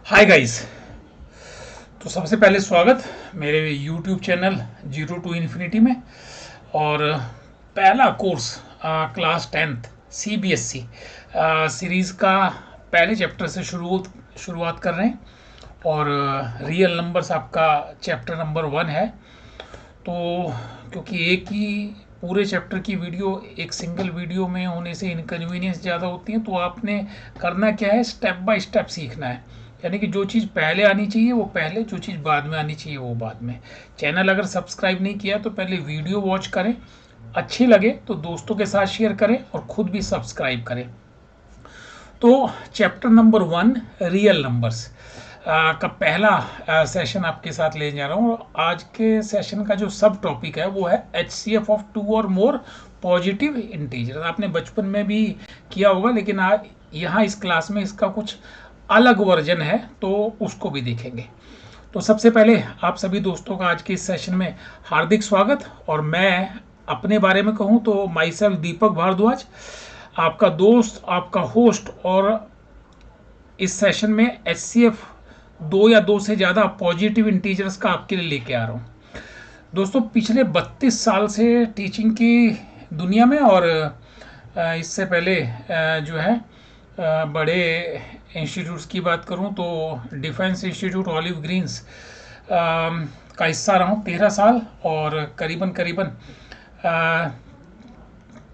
Hi guys. तो सबसे पहले स्वागत मेरे YouTube channel zero to infinity में। और पहला course class 10th CBSE series का पहले चैप्टर से शुरुआत कर रहे हैं। और रियल नंबर्स आपका चैप्टर नंबर 1 है। तो क्योंकि एक ही पूरे चैप्टर की वीडियो एक सिंगल वीडियो में होने से इनकन्वीनियंस ज़्यादा होती है, तो आपने करना क्या है, स्टेप बाय स्टेप सीखना है। यानी कि जो चीज़ पहले आनी चाहिए वो पहले, जो चीज़ बाद में आनी चाहिए वो बाद में। चैनल अगर सब्सक्राइब नहीं किया तो पहले वीडियो वॉच करें, अच्छी लगे तो दोस्तों के साथ शेयर करें और ख़ुद भी सब्सक्राइब करें। तो चैप्टर नंबर 1 रियल नंबर्स का पहला सेशन आपके साथ ले जा रहा हूँ। आज के सेशन का जो सब टॉपिक है वो है HCF ऑफ 2 और मोर पॉजिटिव इंटीजर। आपने बचपन में भी किया होगा, लेकिन आज यहाँ इस क्लास में इसका कुछ अलग वर्जन है, तो उसको भी देखेंगे। तो सबसे पहले आप सभी दोस्तों का आज के इस सेशन में हार्दिक स्वागत। और मैं अपने बारे में कहूँ तो माई सेल्फ दीपक भारद्वाज, आपका दोस्त, आपका होस्ट। और इस सेशन में HCF 2 या 2 से ज़्यादा पॉजिटिव इंटीजर्स का आपके लिए लेके आ रहा हूँ। दोस्तों, पिछले 32 साल से टीचिंग की दुनिया में, और इससे पहले जो है बड़े इंस्टीट्यूट्स की बात करूं तो डिफेंस इंस्टीट्यूट ऑलिव ग्रीन्स का हिस्सा रहा हूं 13 साल, और करीबन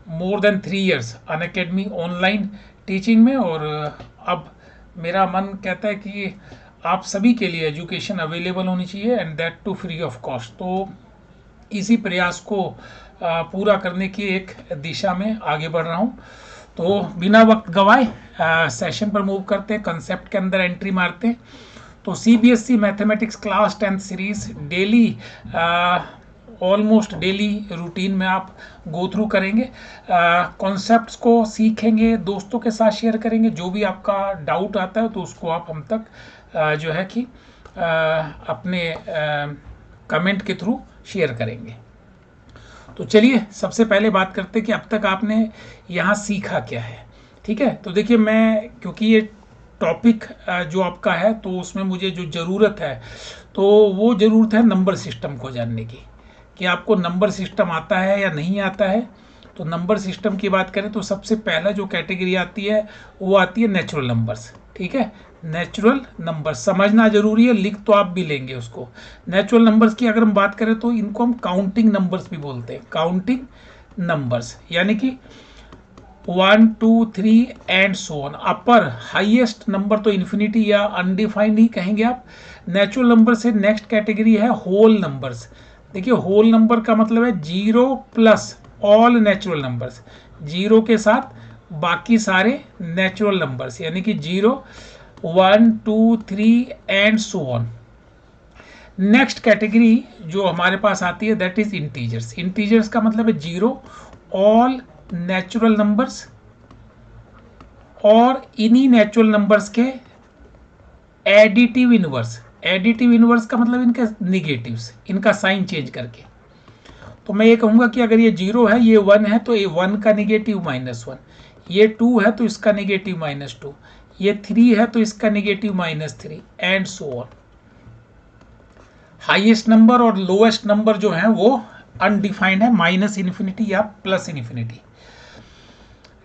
more than 3 years Unacademy online teaching में। और अब मेरा मन कहता है कि आप सभी के लिए एजुकेशन अवेलेबल होनी चाहिए, and that too free of cost. तो इसी प्रयास को पूरा करने की एक दिशा में आगे बढ़ रहा हूँ। तो बिना वक्त गवाए सेशन पर मूव करते हैं, कंसेप्ट के अंदर एंट्री मारते हैं। तो CBSE mathematics class 10th series daily, almost daily routine में आप गो थ्रू करेंगे, कॉन्सेप्ट्स को सीखेंगे, दोस्तों के साथ शेयर करेंगे। जो भी आपका डाउट आता है तो उसको आप हम तक जो है कि अपने कमेंट के थ्रू शेयर करेंगे। तो चलिए सबसे पहले बात करते हैं कि अब तक आपने यहाँ सीखा क्या है। ठीक है, तो देखिए, मैं क्योंकि ये टॉपिक जो आपका है तो उसमें मुझे जो ज़रूरत है तो वो ज़रूरत है नंबर सिस्टम को जानने की, कि आपको नंबर सिस्टम आता है या नहीं आता है। तो नंबर सिस्टम की बात करें तो सबसे पहला जो कैटेगरी आती है वो आती है नेचुरल नंबर्स। ठीक है, नेचुरल नंबर समझना जरूरी है, लिख तो आप भी लेंगे उसको। नेचुरल नंबर्स की अगर हम बात करें तो इनको हम काउंटिंग नंबर्स भी बोलते हैं। काउंटिंग नंबर्स यानी कि 1 2 3 and so on. Upper highest number तो इन्फिनिटी या अनडिफाइंड ही कहेंगे आप। नेचुरल नंबर से नेक्स्ट कैटेगरी है होल नंबर्स। देखिए, होल नंबर का मतलब है 0 प्लस ऑल नेचुरल नंबर्स, 0 के साथ बाकी सारे नेचुरल नंबर्स, यानी कि 0 1 2 3 and so on. Next category जो हमारे पास आती है दैट इज इंटीजर्स। इंटीजर्स का मतलब है 0 ऑल नेचुरल नंबर्स और इन्हीं नेचुरल नंबर्स के एडिटिव इनवर्स। एडिटिव इनवर्स का मतलब इनके निगेटिव्स, इनका साइन चेंज करके। तो मैं ये कहूँगा कि अगर ये 0 है, ये 1 है, तो ये 1 का निगेटिव -1, ये 2 है तो इसका निगेटिव -2, ये 3 है तो इसका negative -3 and so on. Highest number और लोएस्ट नंबर जो है वो अनडिफाइंड है, -इन्फिनिटी या +इन्फिनिटी।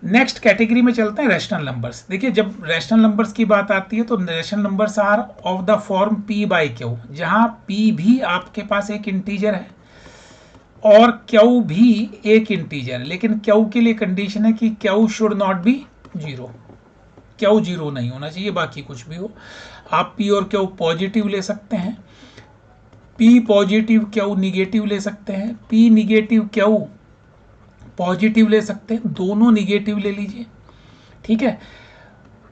नेक्स्ट कैटेगरी में चलते हैं रैशनल नंबर्स। देखिए, जब रैशनल नंबर्स की बात आती है तो rational numbers are of the form P/Q, जहां P भी आपके पास एक इंटीजर है और Q भी एक इंटीजर है। लेकिन Q के लिए कंडीशन है कि Q should not be 0। Q 0 नहीं होना चाहिए, बाकी कुछ भी हो। आप P और Q पॉजिटिव ले सकते हैं, P पॉजिटिव Q निगेटिव ले सकते हैं, P निगेटिव Q पॉजिटिव ले सकते हैं, दोनों निगेटिव ले लीजिए। ठीक है,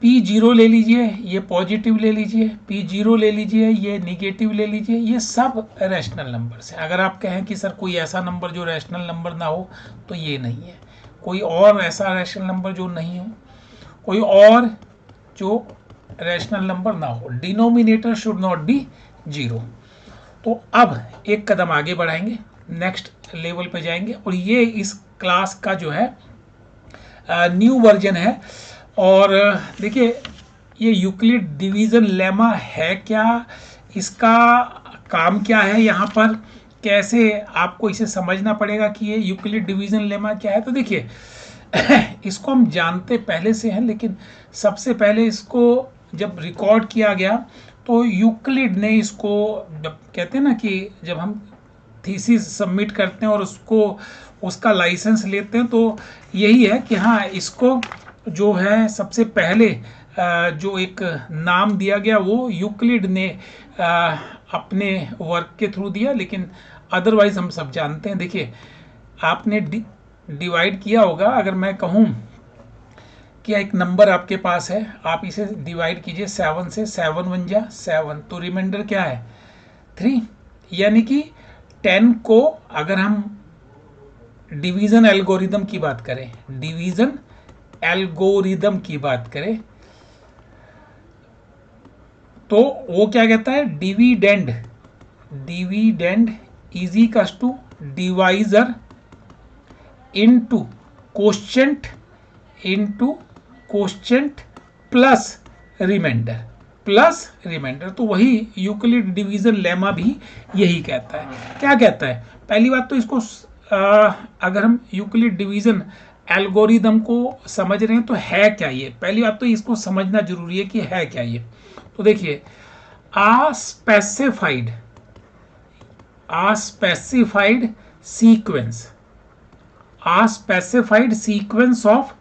P0 ले लीजिए, ये पॉजिटिव ले लीजिए, P0 ले लीजिए, ये निगेटिव ले लीजिए। ये सब रैशनल नंबर्स हैं। अगर आप कहें कि सर कोई ऐसा नंबर जो रैशनल नंबर ना हो, तो ये नहीं है। कोई और ऐसा रैशनल नंबर जो नहीं हो, कोई और जो रैशनल नंबर ना हो, डिनोमिनेटर शुड नॉट बी 0। तो अब एक कदम आगे बढ़ाएंगे, नेक्स्ट लेवल पे जाएंगे, और ये इस क्लास का जो है न्यू वर्जन है। और देखिए, ये यूक्लिड डिवीजन लेमा है क्या, इसका काम क्या है, यहाँ पर कैसे आपको इसे समझना पड़ेगा कि ये यूक्लिड डिवीजन लेमा क्या है। तो देखिए इसको हम जानते पहले से हैं, लेकिन सबसे पहले इसको जब रिकॉर्ड किया गया तो यूक्लिड ने इसको, जब कहते हैं ना कि जब हम थीसिस सबमिट करते हैं और उसको उसका लाइसेंस लेते हैं, तो यही है कि हाँ इसको जो है सबसे पहले जो एक नाम दिया गया वो यूक्लिड ने अपने वर्क के थ्रू दिया। लेकिन अदरवाइज हम सब जानते हैं। देखिए आपने डिवाइड किया होगा, अगर मैं कहूँ कि एक नंबर आपके पास है, आप इसे डिवाइड कीजिए 7 से, 7 1 जा 7, तो रिमाइंडर क्या है 3। यानी कि 10 को अगर हम डिवीजन एल्गोरिदम की बात करें, डिवीजन एल्गोरिदम की बात करें, तो वो क्या कहता है, dividend, dividend is equals to divisor into quotient, into quotient plus remainder, plus remainder. तो वही यूक्लिड डिवीजन लेमा भी यही कहता है। क्या कहता है, पहली बात तो इसको अगर हम यूक्लिड डिवीजन एल्गोरिदम को समझ रहे हैं तो है क्या ये, पहली बात तो इसको समझना जरूरी है कि है क्या ये। तो देखिए a specified sequence, a specified sequence of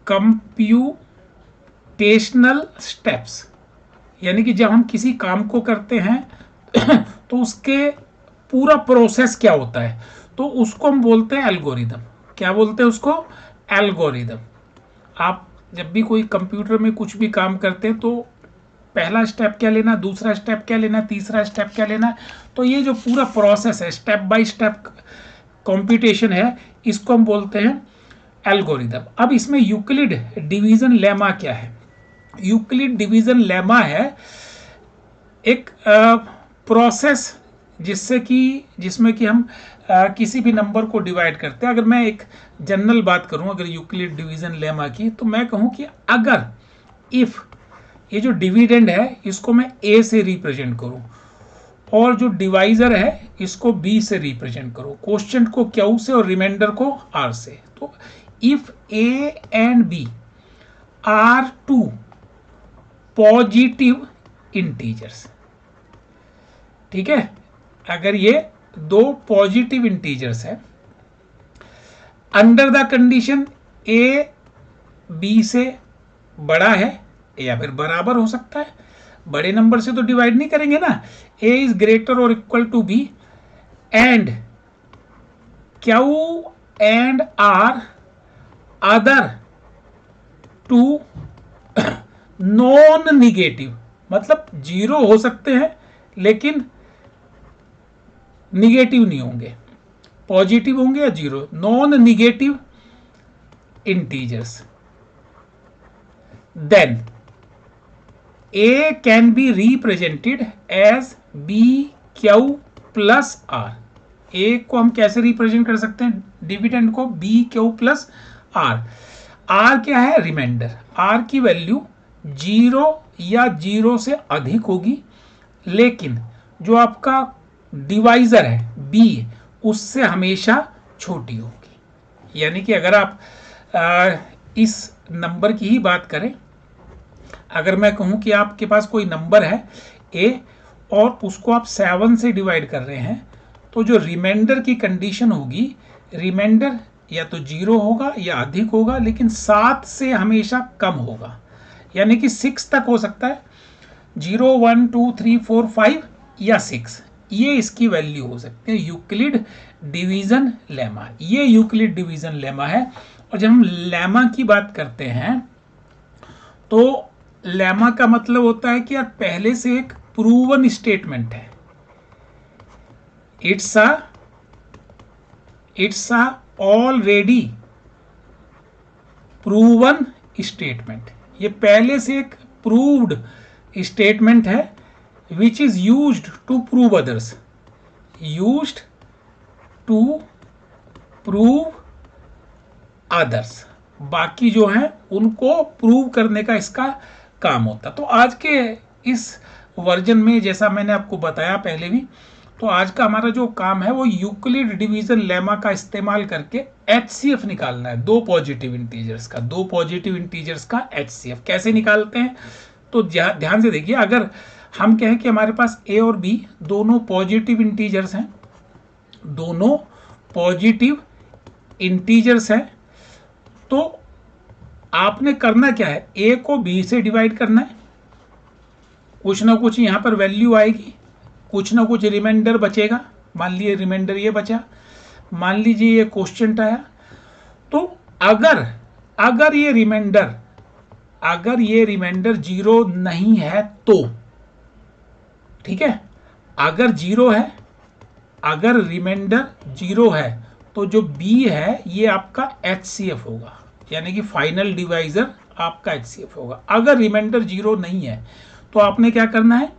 computational steps, यानी कि जब हम किसी काम को करते हैं तो उसके पूरा प्रोसेस क्या होता है, तो उसको हम बोलते हैं एल्गोरिदम। क्या बोलते हैं उसको, एल्गोरिदम। आप जब भी कोई कंप्यूटर में कुछ भी काम करते हैं तो पहला स्टेप क्या लेना, दूसरा स्टेप क्या लेना, तीसरा स्टेप क्या लेना, तो ये जो पूरा प्रोसेस है, स्टेप बाय स्टेप कंप्यूटेशन है, इसको हम बोलते हैं एल्गोरिदम। अब इसमें यूक्लिड डिवीजन लेमा क्या है, यूक्लिड डिवीजन लेमा है एक प्रोसेस जिसमें कि हम किसी भी नंबर को डिवाइड करते हैं। अगर मैं एक जनरल बात करूं, अगर यूक्लिड डिवीजन लेमा की, तो मैं कहूं कि अगर इफ ये जो डिविडेंड है इसको मैं ए से रिप्रेजेंट करूं और जो डिवाइजर है इसको बी से रिप्रेजेंट करूं, क्वोशिएंट को क्यू से और रिमाइंडर को आर से, तो if A and B are two positive integers, ठीक है, अगर ये दो पॉजिटिव इंटीजर्स है, under the condition A B से बड़ा है या फिर बराबर हो सकता है, बड़े नंबर से तो डिवाइड नहीं करेंगे ना, ए इज ग्रेटर और equal to B and Q and R other two non negative, मतलब जीरो हो सकते हैं लेकिन निगेटिव नहीं होंगे, पॉजिटिव होंगे या zero, non negative integers, then A can be represented as B Q plus R। A को हम कैसे रिप्रेजेंट कर सकते हैं, डिविडेंड को B Q plus R। R क्या है, रिमाइंडर। R की वैल्यू 0 या 0 से अधिक होगी, लेकिन जो आपका डिवाइजर है B उससे हमेशा छोटी होगी। यानी कि अगर आप इस नंबर की ही बात करें, अगर मैं कहूं कि आपके पास कोई नंबर है A और उसको आप 7 से डिवाइड कर रहे हैं, तो जो रिमाइंडर की कंडीशन होगी, रिमाइंडर या तो 0 होगा या अधिक होगा, लेकिन 7 से हमेशा कम होगा, यानी कि 6 तक हो सकता है, 0 1 2 3 4 5 या 6, ये इसकी वैल्यू हो सकती है। यूक्लिड डिवीजन लेमा, ये यूक्लिड डिवीजन लेमा है। और जब हम लेमा की बात करते हैं तो लेमा का मतलब होता है कि यार पहले से एक प्रूवन स्टेटमेंट है, it's a already proven statement, ये पहले से एक प्रूव्ड स्टेटमेंट है, which is used to prove others, used to prove others बाकी जो है उनको प्रूव करने का इसका काम होता। तो आज के इस वर्जन में जैसा मैंने आपको बताया पहले भी, तो आज का हमारा जो काम है वो यूक्लिड डिवीजन लेमा का इस्तेमाल करके एचसीएफ निकालना है दो पॉजिटिव इंटीजर्स का एचसीएफ कैसे निकालते हैं। तो ध्यान से देखिए, अगर हम कहें कि हमारे पास ए और बी दोनों पॉजिटिव इंटीजर्स हैं, तो आपने करना क्या है, ए को बी से डिवाइड करना है, कुछ ना कुछ यहां पर वैल्यू आएगी, कुछ ना कुछ रिमाइंडर बचेगा। मान लीजिए रिमाइंडर ये बचा, मान लीजिए ये क्वोशिएंट आया। तो अगर ये रिमाइंडर जीरो नहीं है तो ठीक है, अगर रिमाइंडर जीरो है तो जो बी है ये आपका एचसीएफ होगा, यानी कि फाइनल डिवाइजर आपका एचसीएफ होगा। अगर रिमाइंडर जीरो नहीं है तो आपने क्या करना है,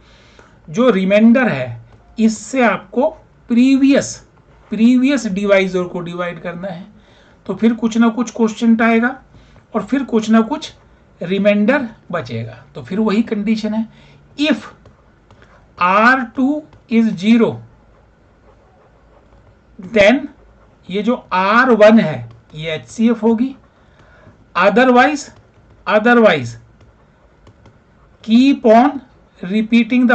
जो रिमाइंडर है इससे आपको प्रीवियस डिवाइजर को डिवाइड करना है। तो फिर कुछ ना कुछ क्वोशिएंट आएगा और फिर कुछ ना कुछ रिमाइंडर बचेगा। तो फिर वही कंडीशन है, if R2 is zero then ये जो R1 है ये HCF होगी। Otherwise keep on repeating the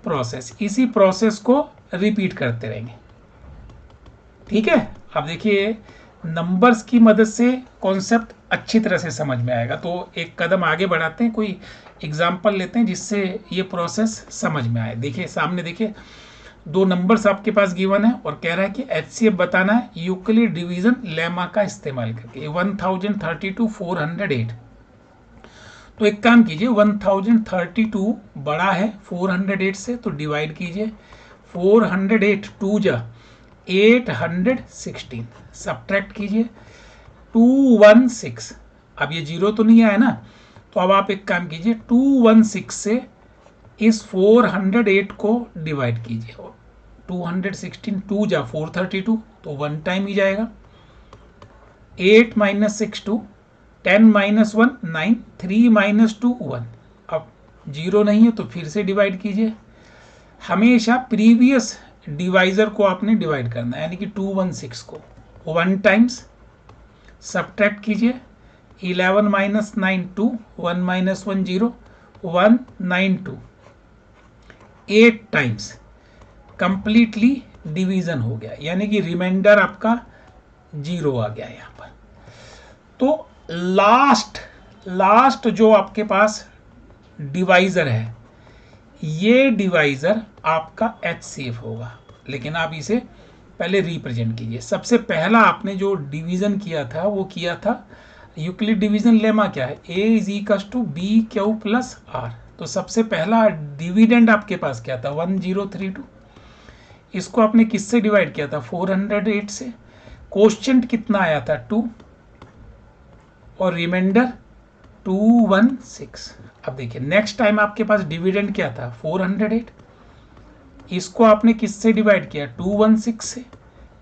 process, इसी प्रोसेस को रिपीट करते रहेंगे। ठीक है, अब देखिए नंबर्स की मदद से कॉन्सेप्ट अच्छी तरह से समझ में आएगा। तो एक कदम आगे बढ़ाते हैं, कोई एग्जांपल लेते हैं जिससे ये प्रोसेस समझ में आए। देखिए सामने देखिए, दो नंबर्स आपके पास गिवन है और कह रहा है कि एचसीएफ बताना है यूक्लिड डिवीजन लेमा का इस्तेमाल करके। 1032 408। तो एक काम कीजिए, 1032 बड़ा है 408 से, तो डिवाइड कीजिए। 408 2 जा 816, सब्ट्रैक्ट कीजिए 216। अब ये जीरो तो नहीं आया ना, तो अब आप एक काम कीजिए 216 से इस 408 को डिवाइड कीजिए। 216 2 जा 432, तो 1 टाइम ही जाएगा। 8 - 6 2, 10 - 1 9, 3 - 2 1। अब जीरो नहीं है तो फिर से डिवाइड कीजिए। हमेशा प्रीवियस डिवाइजर को आपने डिवाइड करना है, यानी कि 216 को 1 टाइम्स, सब्ट्रैक्ट कीजिए। 11 - 9 2, 1 - 1 0, 192, 8 टाइम्स कंप्लीटली डिवीजन हो गया, यानी कि रिमाइंडर आपका जीरो आ गया यहाँ पर। तो लास्ट जो आपके पास डिवाइजर है, ये डिवाइजर आपका एचसीएफ होगा। लेकिन आप इसे पहले रिप्रेजेंट कीजिए। सबसे पहला आपने जो डिवीजन किया था वो किया था यूक्लिड डिवीजन लेमा क्या है, A = BQ + R। तो सबसे पहला डिविडेंड आपके पास क्या था, 1032। इसको आपने किससे डिवाइड किया था, 408 से। क्वोशिएंट कितना आया था, 2, और रिमाइंडर 216। अब देखिए नेक्स्ट टाइम आपके पास डिविडेंड क्या था, 408। इसको आपने किससे डिवाइड किया, 216 से।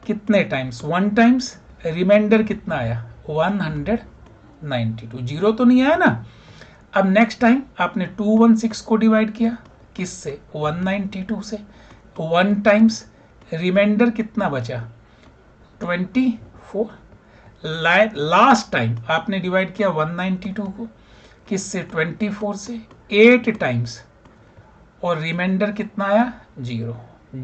कितने टाइम्स, 1 टाइम्स। रिमाइंडर कितना आया, 192। जीरो तो नहीं आया ना। अब नेक्स्ट टाइम आपने 216 को डिवाइड किया किससे, 192 से। 1 टाइम्स, रिमाइंडर कितना बचा, 24। लास्ट टाइम आपने डिवाइड किया 192 को किससे, 24 से। 8 टाइम्स, और रिमाइंडर कितना आया, 0।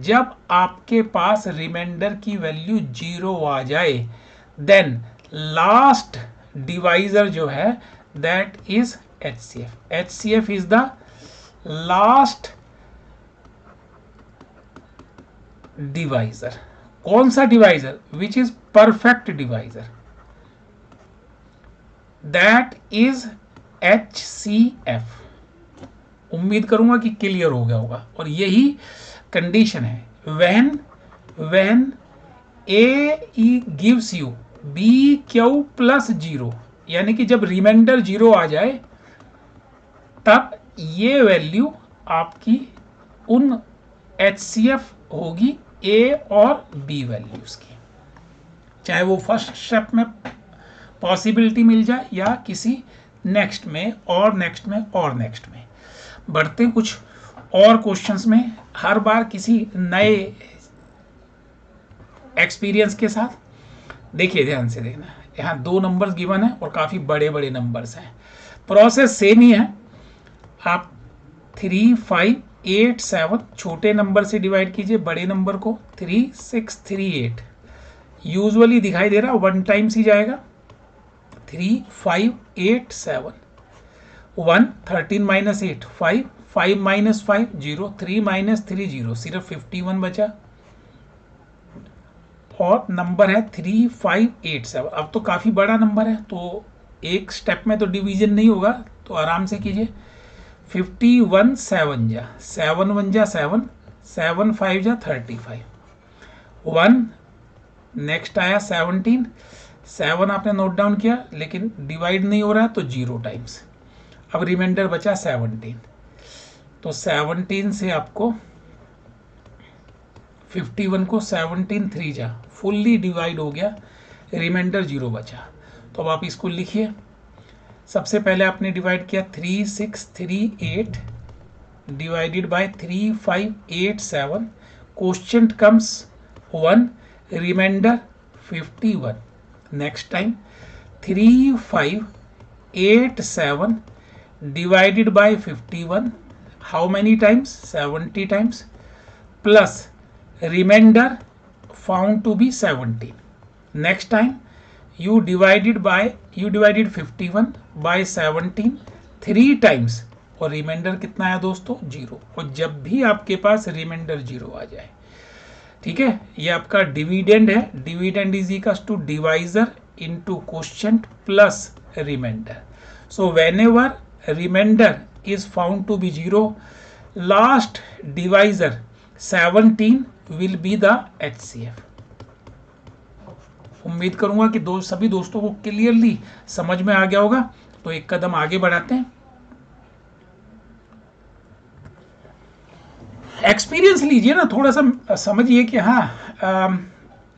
जब आपके पास रिमाइंडर की वैल्यू 0 आ जाए देन लास्ट डिवाइजर जो है that is HCF. HCF is the last divisor. कौन सा divisor, which is perfect divisor, that is HCF। उम्मीद करूंगा कि क्लियर हो गया होगा। और यही कंडीशन है when A gives you BQ + 0, यानी कि जब रिमाइंडर 0 आ जाए तब ये वैल्यू आपकी उन HCF होगी A और B वैल्यूज की। चाहे वो फर्स्ट स्टेप में पॉसिबिलिटी मिल जाए या किसी नेक्स्ट में और नेक्स्ट में और नेक्स्ट में। बढ़ते कुछ और क्वेश्चंस में, हर बार किसी नए एक्सपीरियंस के साथ। देखिए ध्यान से देखना, यहाँ 2 नंबर्स गिवन है और काफ़ी बड़े बड़े नंबर्स हैं। प्रोसेस सेम ही है, आप 3, 5, 8, 7 छोटे नंबर से डिवाइड कीजिए बड़े नंबर को। 3, 6, 3, 8 यूजुअली दिखाई दे रहा 1 टाइम्स ही जाएगा। 3, 5, 8, 7 1, 13 माइनस 8 5, 5 माइनस 5 0, 3 माइनस 3 0, सिर्फ 51 बचा और नंबर है 3, 5, 8, 7। अब तो काफ़ी बड़ा नंबर है तो एक स्टेप में तो डिवीजन नहीं होगा, तो आराम से कीजिए। 51 7 जा 7 1 जा 7, 7 5 जा 35, 1 नेक्स्ट आया 17, 7 आपने नोट डाउन किया लेकिन डिवाइड नहीं हो रहा है तो 0 टाइम्स। अब रिमाइंडर बचा 17, तो 17 से आपको 51 को 17 3 जा फुल्ली डिवाइड हो गया, रिमाइंडर 0 बचा। तो अब आप इसको लिखिए। सबसे पहले आपने डिवाइड किया 3, 6, 3, 8 divided by 3, 5, 8, 7, quotient comes 1, remainder 51। Next time 3, 5, 8, 7 divided by 51, how many times? 70 times, plus remainder found to be 17. Next time you divided 51 by 17 3 times और रिमाइंडर कितना आया दोस्तों? 0। और जब भी आपके पास रिमाइंडर 0 आ जाए, ठीक है, ये आपका डिविडेंड है। Dividend is equals to divisor into quotient plus remainder. So whenever remainder is found to be 0, last divisor 17 will be the HCF। उम्मीद करूंगा कि सभी दोस्तों को क्लियरली समझ में आ गया होगा। तो एक कदम आगे बढ़ाते हैं। एक्सपीरियंस लीजिए ना, थोड़ा सा समझिए कि हाँ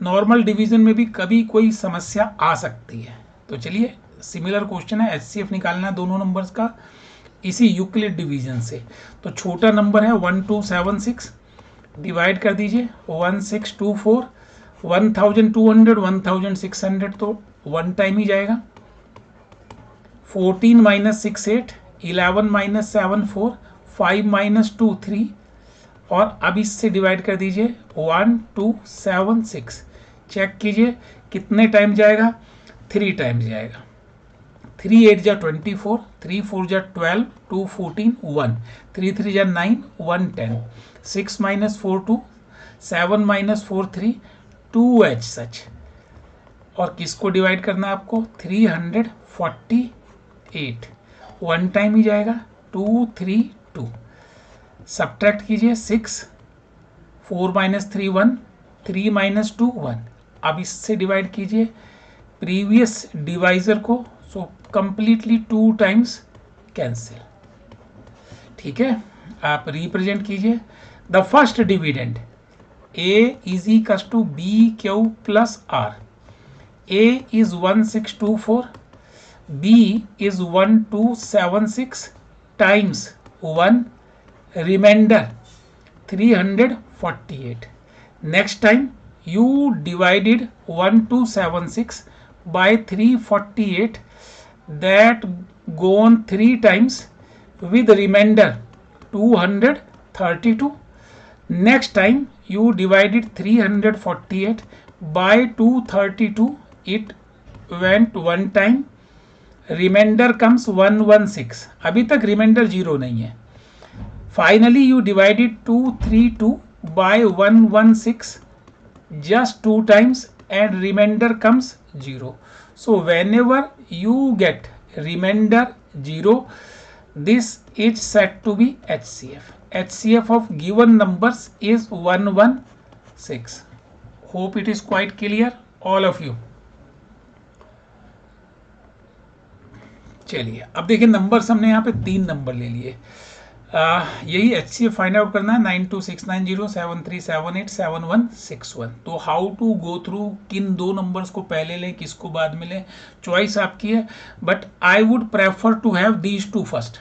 नॉर्मल डिवीजन में भी कभी कोई समस्या आ सकती है। तो चलिए, सिमिलर क्वेश्चन है, HCF निकालना है दोनों नंबर्स का इसी यूक्लिड डिवीजन से। तो छोटा नंबर है 1276, डिवाइड कर दीजिए 1624, 1200 1600 तो 1 टाइम ही जाएगा। 14 माइनस 6 8, 11 माइनस 7 4, 5 माइनस 2 3 और अब इससे डिवाइड कर दीजिए 1276। चेक कीजिए कितने टाइम जाएगा? 3 टाइम्स जाएगा। 3 8 जा 24, 3 4 जा 12, 2 14, 1, 3 3 जा 9, 1 10, 6 माइनस 4 2, 7 माइनस 4 3, 2h सच। और किसको डिवाइड करना है आपको? 348, 1 टाइम ही जाएगा। 2 3 2, सब्ट्रैक्ट कीजिए 6, 4 माइनस 3 1, 3 माइनस 2 1। अब इससे डिवाइड कीजिए प्रीवियस डिवाइजर को, सो कंप्लीटली 2 टाइम्स कैंसिल। ठीक है, आप रिप्रेजेंट कीजिए the first dividend A is equals to BQ plus R। A is 1624, B is 1276 times 1, remainder 348। Next time you divided 1276 by 348, that gone 3 times with remainder 232. Next time you divided 348 by 232, it went 1 time, remainder comes 116। अभी तक reminder 0 नहीं है। Finally you divided 232 by 116 just 2 times and remainder comes 0. So whenever you get remainder 0, this is said to be HCF. HCF of given numbers is 116. Hope it is quite clear all of you. चलिए अब देखिए numbers हमने यहाँ पे 3 number ले लिए। यही HCF find out करना है 92690737871161। तो हाउ टू गो थ्रू, किन दो नंबर्स को पहले लें किसको बाद में लें, चॉइस आपकी है, but I would prefer to have these two first.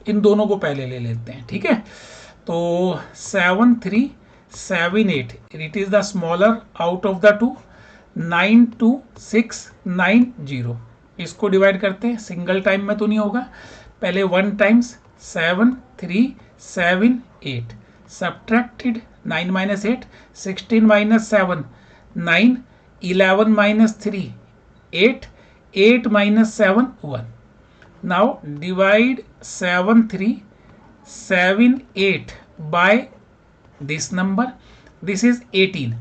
इन दोनों को पहले ले लेते हैं, ठीक है। तो 7378 it is the smaller out of the two. 92690 इसको डिवाइड करते हैं, सिंगल टाइम में तो नहीं होगा, पहले 1 times 7378 subtracted 9 minus 8 16 minus 7 9 11 minus 3 8 8 minus 7 1. Now divide 7378 by this number. This is 18.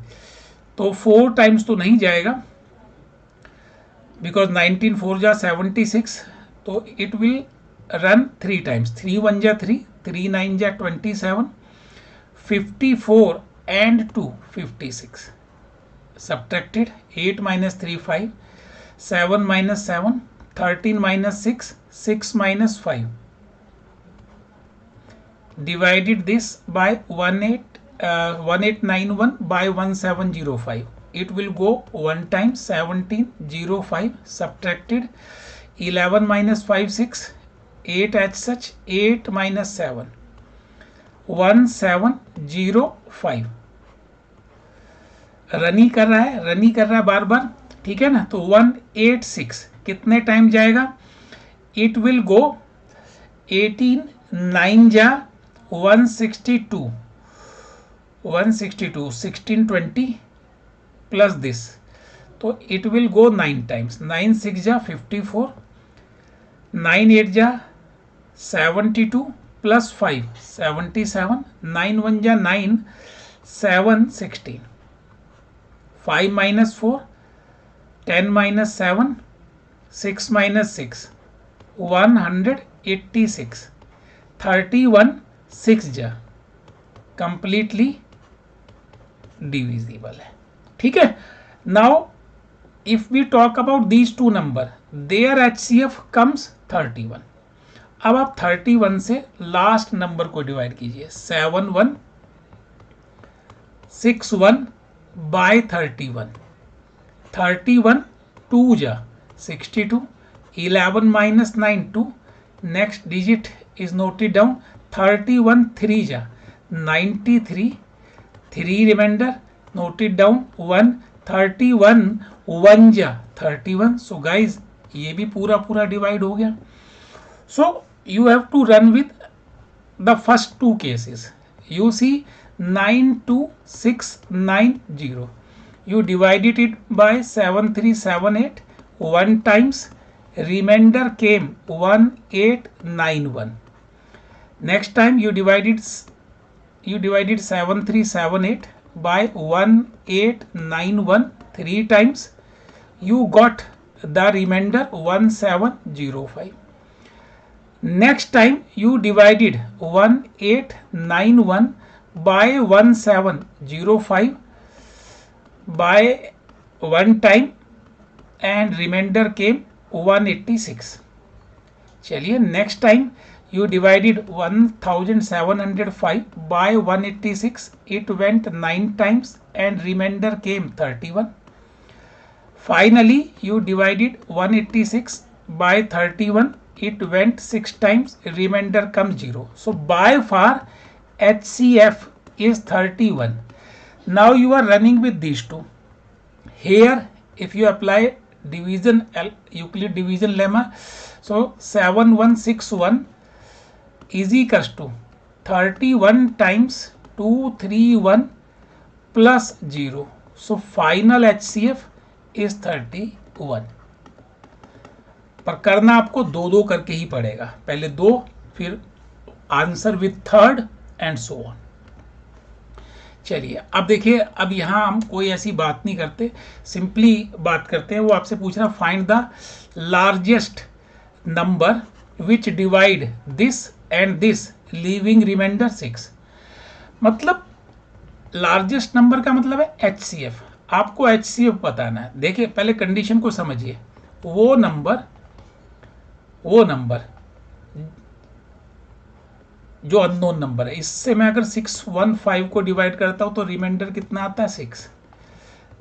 तो 4 टाइम्स तो नहीं जाएगा बिकॉज 19 4 जा 76, तो इट विल रन 3 टाइम्स। 3 1 जा 3, 3 9 जा 27, 54 and 2 56 subtracted 8 minus 3 5, 7 minus 7 13 minus 6 6 minus 5. Divided this by 1891 by 1705. It will go 1 time 1705 subtracted 11 minus 5 6 8 as such 8 minus 7 1705. Runny कर रहा है बार बार, ठीक है ना। तो 186 कितने टाइम जाएगा, इट विल गो 18 9 जा 162 16 20 प्लस दिस, तो इट विल गो 9 टाइम्स। 9 6 जा 54, 9 8 जा 72 प्लस 5 77, 9 1 जा 9 7 16, 5 minus 4 10 minus 7 6 minus 6 186, 31 6 जा कंप्लीटली डिविजिबल है, ठीक है। Now if we talk about these two number, there HCF comes 31। अब आप 31 से लास्ट नंबर को डिवाइड कीजिए, 7161 बाय 31, 31 2 जा 62, 11 minus 9 2, next digit is noted down, 31 3 जा 93, 3 remainder noted down 1, 31 1 जा 31। so guys ये भी पूरा डिवाइड हो गया। so you have to run with the first two cases. You see 92690, you divided it by 7378 1 times, remainder came 1891. Next time you divided 7378 by 1891 3 times, you got the remainder 1705. Next time you divided 1891 by 1705 by 1 time and remainder came 186. चलिए next time you divided 1705 by 186, it went 9 times and remainder came 31. Finally you divided 186 by 31, it went 6 times, remainder comes 0. so by far HCF is 31. now you are running with these two. Here if you apply division Euclid division lemma, so 7161 is equals to 31 times 231 plus 0. so final HCF is 31. पर करना आपको दो करके ही पड़ेगा, पहले 2 फिर answer with third and so on. चलिए अब देखिए, अब यहाँ हम कोई ऐसी बात नहीं करते, सिंपली बात करते हैं। वो आपसे पूछ रहा find the largest number which divide this and this leaving remainder 6। मतलब लार्जेस्ट नंबर का मतलब है HCF। आपको HCF बताना है। देखिए पहले कंडीशन को समझिए, वो नंबर जो अननोन नंबर है। इससे मैं अगर 615 को डिवाइड करता हूँ तो रिमाइंडर कितना आता है 6।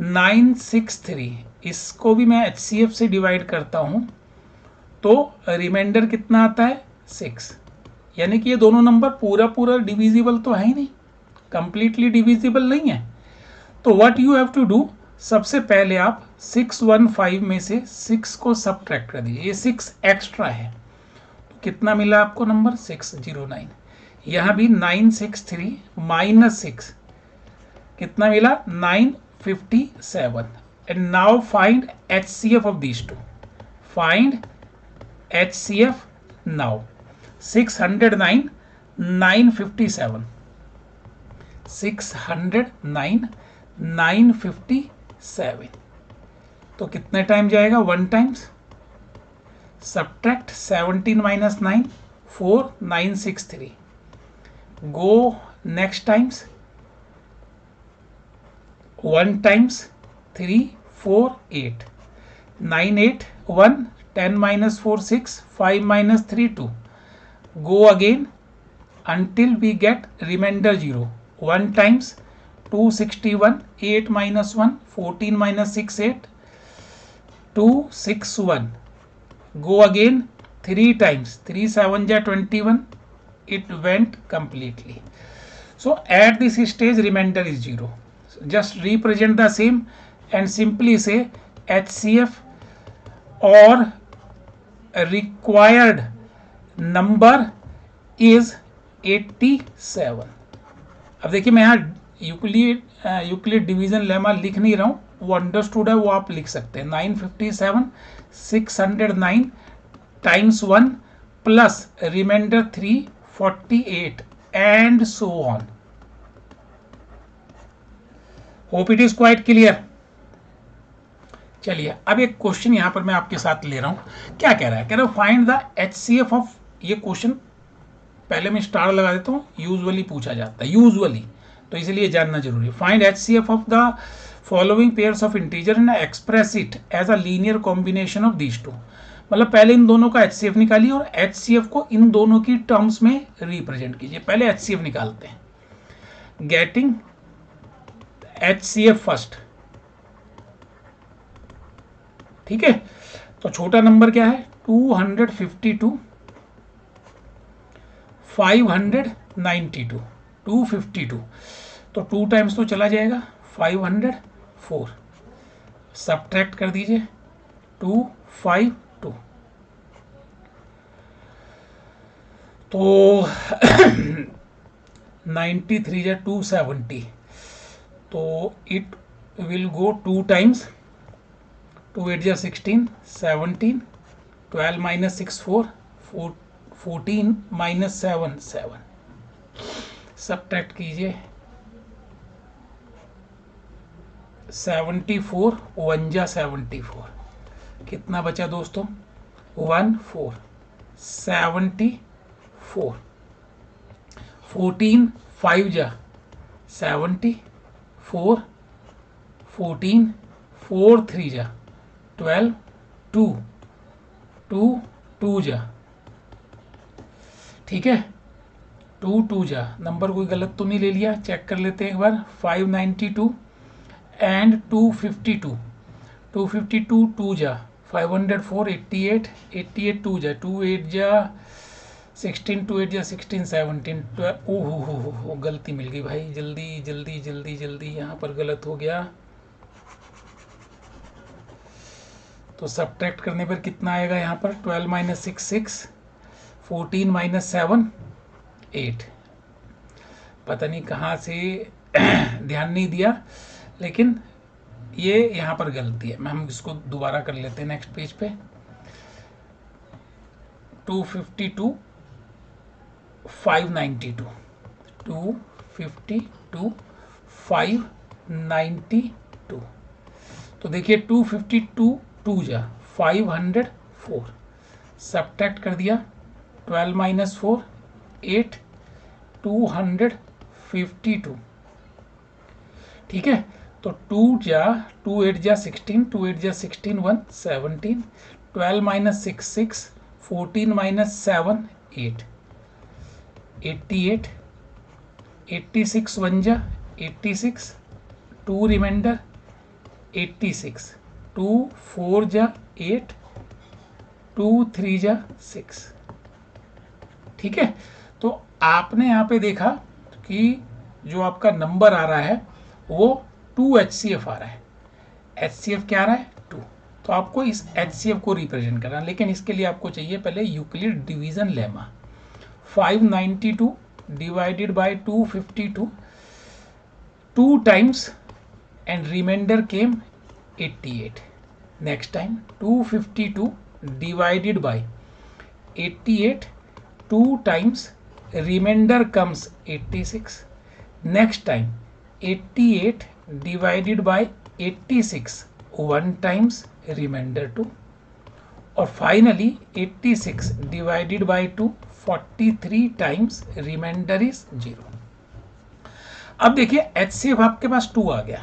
963 इसको भी मैं HCF से डिवाइड करता हूँ तो रिमाइंडर कितना आता है 6। यानी कि ये दोनों नंबर पूरा पूरा डिविजिबल तो है ही नहीं, कंप्लीटली डिविजिबल नहीं है। तो what you have to do, सबसे पहले आप 615 में से 6 को सबट्रैक्ट कर दीजिए। ये 6 एक्स्ट्रा है तो कितना मिला आपको नंबर 609। यहाँ भी 963 माइनस 6 कितना मिला 957। And now find HCF of these to. Find HCF now 609 957 609 957 तो कितने टाइम जाएगा 1 times. Subtract 17 minus 9 4 963 go next times 1 times 3 4 8 9 8 1 10 minus 4 6 5 minus 3 2 go again until we get remainder 0। 1 times 261 8 minus 1 14 minus 6 8 261 go again 3 times 3 7 ja 21 it went completely। so at this stage remainder is 0। just represent the same and simply say HCF or required number is 87। अब देखिए मैं यहाँ Euclid division lemma लिख नहीं रहा हूँ, वो understood है, वो आप लिख सकते हैं। 957 609 times 1 plus remainder 348 and so on. Hope it is quite clear. चलिए अब एक क्वेश्चन यहां पर मैं आपके साथ ले रहा हूं। क्या कह रहा है, कह रहा है फाइंड द HCF ऑफ, ये क्वेश्चन पहले मैं स्टार लगा देता हूं, यूजुअली पूछा जाता है, यूजुअली, तो इसलिए जानना जरूरी है। Find HCF of the following pairs of integer and express it as a linear combination of these two. मतलब पहले इन दोनों का HCF निकालिए और HCF को इन दोनों की टर्म्स में रिप्रेजेंट कीजिए। पहले HCF निकालते हैं। गेटिंग HCF फर्स्ट, ठीक है। तो छोटा नंबर क्या है 252 592 252, तो 2 टाइम्स तो चला जाएगा 504, सब्ट्रैक्ट कर दीजिए 252 तो 93 या 270, तो इट विल गो 2 टाइम्स 2 8 जा 16 17 12 माइनस 6 4 14 माइनस 7 7, सब्ट्रैक्ट कीजिए 74 1 जा 74, कितना बचा दोस्तों 1 4 74 14 5 जा 70 4 14 4 3 जा 12 2 2 2 जा, ठीक है 2 2 जा, नंबर कोई गलत तो नहीं ले लिया, चेक कर लेते हैं एक बार। 592 एंड 252 252 2 जा 504 88 88 2 जा 2 8 जा 16 2 8 जा 16 17 12, ओहो गलती मिल गई भाई, जल्दी जल्दी जल्दी जल्दी, यहाँ पर गलत हो गया। तो सब्ट्रैक्ट करने पर कितना आएगा यहाँ पर 12 माइनस 6 6 14 माइनस 7 8, पता नहीं कहाँ से ध्यान नहीं दिया, लेकिन ये यहाँ पर गलती है। हम इसको दोबारा कर लेते हैं नेक्स्ट पेज पे। 252 592 252 592, तो देखिए 252 2 जा 504, सब्ट्रैक्ट कर दिया 12 माइनस 4 8 252, ठीक है। तो 2 जा 2 8 जा 16 2 8 जा 16 1 17 12 माइनस 6 6 14 माइनस 7 8 88, 86 1 जा 86, 2 रिमाइंडर 86, 2 4 जा 8, 2 3 जा 6। ठीक है, तो आपने यहाँ पे देखा कि जो आपका नंबर आ रहा है वो 2 HCF आ रहा है। HCF क्या आ रहा है? 2। तो आपको इस HCF को रिप्रेजेंट करना, लेकिन इसके लिए आपको चाहिए पहले Euclid division lemma. 592 divided by 252, 2 times and remainder came 88. Next time 252 divided by 88, 2 times remainder comes 86. Next time 88 divided by 86, 1 times remainder 2. और finally 86 divided by 2, 43 times remainder is 0. अब देखिए HCF आपके पास 2 आ गया।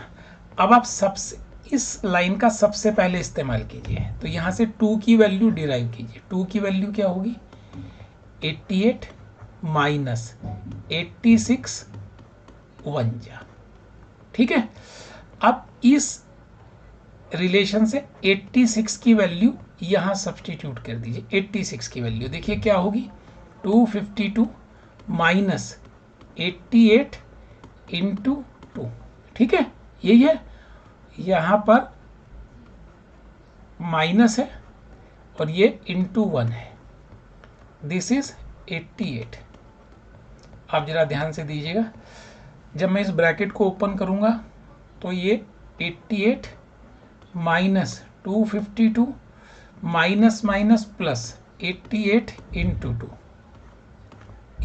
अब आप सबसे इस लाइन का सबसे पहले इस्तेमाल कीजिए, तो यहां से 2 की वैल्यू डिराइव कीजिए। 2 की वैल्यू क्या होगी? 88 माइनस 86 1 जा। ठीक है, अब इस रिलेशन से 86 की वैल्यू यहां सब्सटीट्यूट कर दीजिए। 86 की वैल्यू देखिए क्या होगी? 252 माइनस 88 इंटू 2। ठीक है, यही है, यहां पर माइनस है और ये इंटू 1 है। This is 88। आप जरा ध्यान से दीजिएगा, जब मैं इस ब्रैकेट को ओपन करूंगा तो ये 88 minus 252 minus minus plus 88 into 2,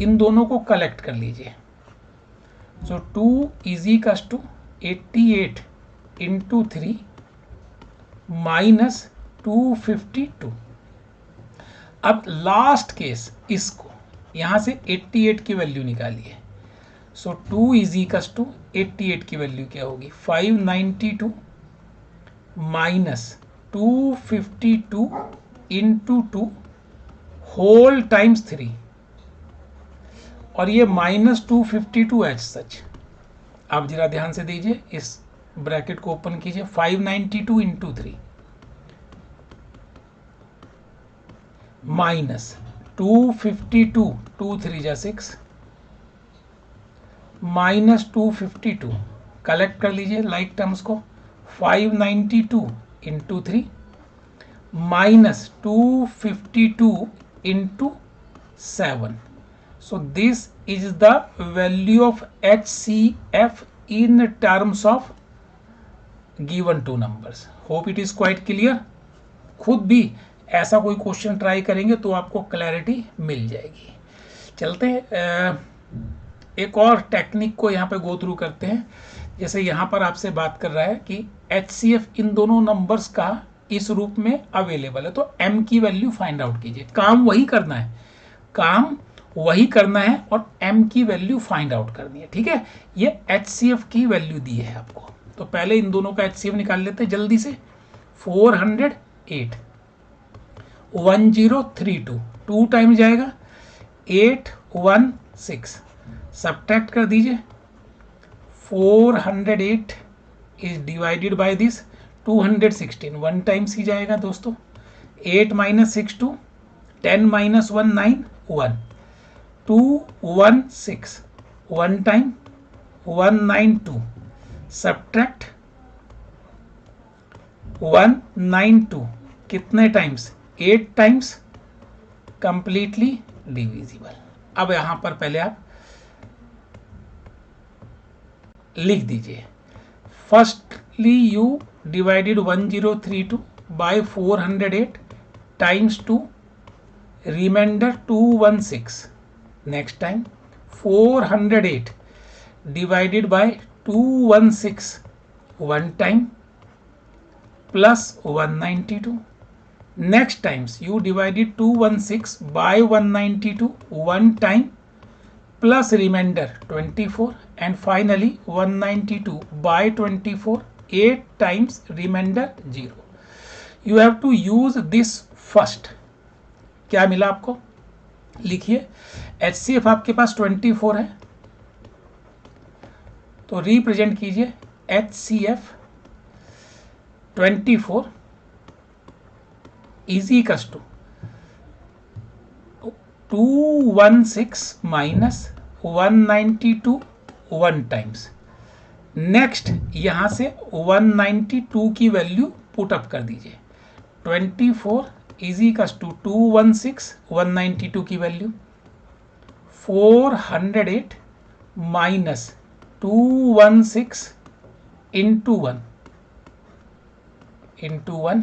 इन दोनों को कलेक्ट कर लीजिए। So 2 is equals to 88 into 3 minus 252। अब लास्ट केस, इसको यहां से 88 की वैल्यू निकालिए। सो 2 इज इक्वल्स टू 88 की वैल्यू क्या होगी? 592 माइनस 252 इंटू 2 होल टाइम्स 3, और ये माइनस 252 एच सच। आप जरा ध्यान से दीजिए, इस ब्रैकेट को ओपन कीजिए। 592 इंटू 3 माइनस 252, 2 3 जा 6, माइनस 252, कलेक्ट कर लीजिए लाइक टर्म्स को। 592 into 3 minus 252 into 7. So this is the value of HCF in terms of given two numbers. Hope it is quite clear. खुद भी ऐसा कोई क्वेश्चन ट्राई करेंगे तो आपको क्लैरिटी मिल जाएगी। चलते हैं एक और टेक्निक को यहाँ पे गो थ्रू करते हैं। जैसे यहाँ पर आपसे बात कर रहा है कि HCF इन दोनों नंबर्स का इस रूप में अवेलेबल है, तो M की वैल्यू फाइंड आउट कीजिए। काम वही करना है, काम वही करना है और M की वैल्यू फाइंड आउट करनी है। ठीक है, ये HCF की वैल्यू दी है आपको, तो पहले इन दोनों का HCF निकाल लेते हैं जल्दी से। 408 1032, 2 टाइम जाएगा 816, सब्ट्रैक्ट कर दीजिए। 408 is divided by this 216, 1 times ही जाएगा दोस्तों। 8 माइनस 6 2, 10 माइनस 1 9, 1, 216, 1 टाइम 192, सब्ट्रैक्ट 192, कितने टाइम्स? 8 times, completely divisible. अब यहां पर पहले आप लिख दीजिए। Firstly you divided 1032 by 408 times 2, remainder 216। Next time 408 divided by 216, 1 time plus 192। Next times you divided 216 by 192, 1 time plus remainder 24, and finally 192 by 24, 8 times remainder 0. You have to use this first. क्या मिला आपको? लिखिए HCF आपके पास 24 है, तो represent कीजिए HCF 24 is equals to 216 minus 192 1 times. Next यहां से 192 की वैल्यू पुट अप कर दीजिए। 24 इज इक्वल्स टू 216 192 की value 408 minus 216 into 1 into 1.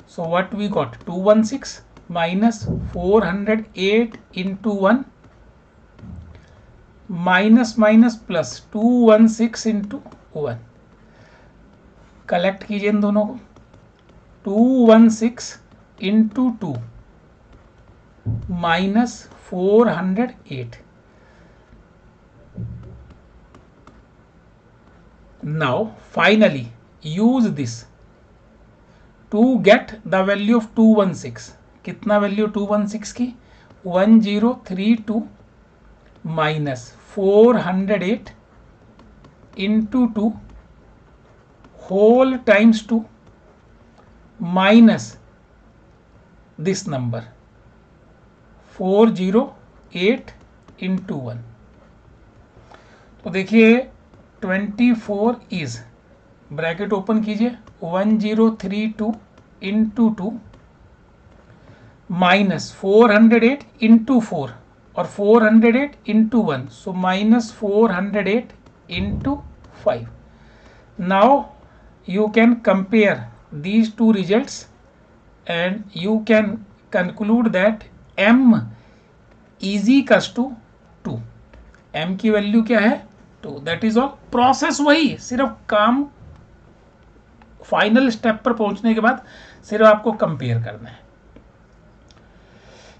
So what we got? 216 minus 408 into 1 minus minus plus 216 into 1. Collect कीजिए इन दोनों को। 216 into 2 minus 408. Now finally use this to get the value of 216. कितना value 216 की? 1032 minus 408 into 2 whole times 2 minus this number 408 into 1। तो देखिए 24 is, bracket open कीजिए, 1032 into 2 minus 408 into 4 और 408 into 1, so minus 408 into 5। Now you can compare these two results and you can conclude that m is equals to 2। m की value क्या है? 2। That is all. Process वही, सिर्फ काम final step पर पहुंचने के बाद सिर्फ आपको कंपेयर करना है।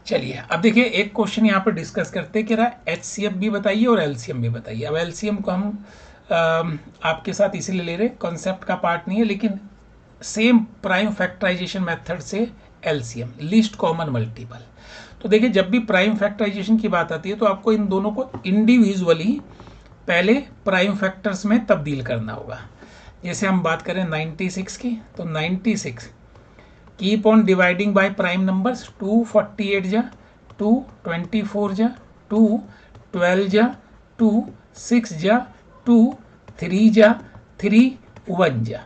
चलिए अब देखिए एक क्वेश्चन यहाँ पर डिस्कस करते कह रहा है HCF भी बताइए और LCM भी बताइए। अब LCM को हम आपके साथ इसीलिए ले रहे हैं, कॉन्सेप्ट का पार्ट नहीं है, लेकिन सेम प्राइम फैक्टराइजेशन मेथड से LCM, लीस्ट कॉमन मल्टीपल। तो देखिए जब भी प्राइम फैक्टराइजेशन की बात आती है तो आपको इन दोनों को इंडिविजुअली पहले प्राइम फैक्टर्स में तब्दील करना होगा। जैसे हम बात करें 96 की, तो 96 keep on dividing by prime numbers. 248 जा 2, 24 जा 2, 12 जा 2, 6 जा 2, 3 जा 3, 1 जा।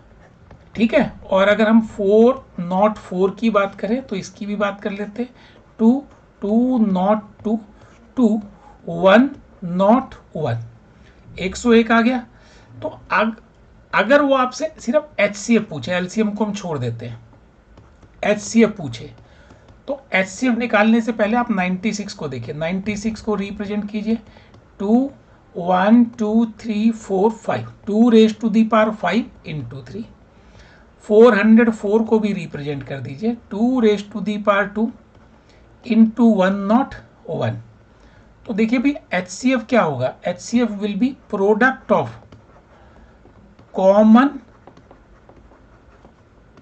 ठीक है। और अगर हम 404 की बात करें तो इसकी भी बात कर लेते हैं। 2, 202, 2, 101, 101 आ गया। तो अगर वो आपसे सिर्फ HCF पूछे, LCM को हम छोड़ देते हैं, HCF पूछे, तो HCF निकालने से पहले आप 96 को देखिए। 96 को रिप्रेजेंट कीजिए 2, 1, 2, 3, 4, 5, 2 raise to the power 5 into 3। 404 को भी रिप्रेजेंट कर दीजिए 2 raise to the power 2 into 101। तो देखिए भी HCF क्या होगा? HCF will be product of common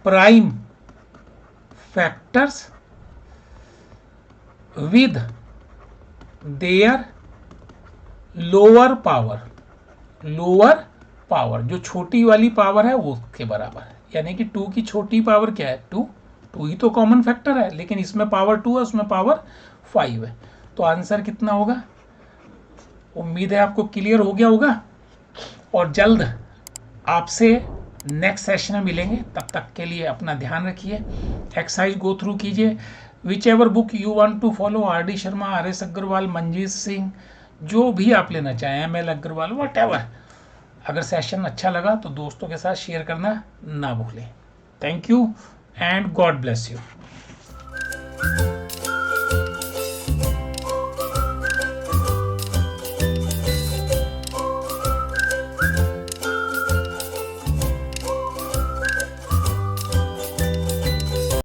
prime factors with their lower power. Lower power जो छोटी वाली पावर है वो के बराबर है, यानी कि 2 की छोटी पावर क्या है? 2। 2 ही तो कॉमन फैक्टर है, लेकिन इसमें पावर 2 है, उसमें पावर 5 है। तो आंसर कितना होगा? उम्मीद है आपको क्लियर हो गया होगा। और जल्द आपसे नेक्स्ट सेशन में मिलेंगे, तब तक के लिए अपना ध्यान रखिए, एक्सरसाइज गो थ्रू कीजिए। Whichever book you want to follow, RD Sharma, RS Agarwal, Manjit Singh, जो भी आप लेना चाहें, ML अग्रवाल, वट एवर। अगर सेशन अच्छा लगा तो दोस्तों के साथ शेयर करना ना भूलें। Thank you and God bless you.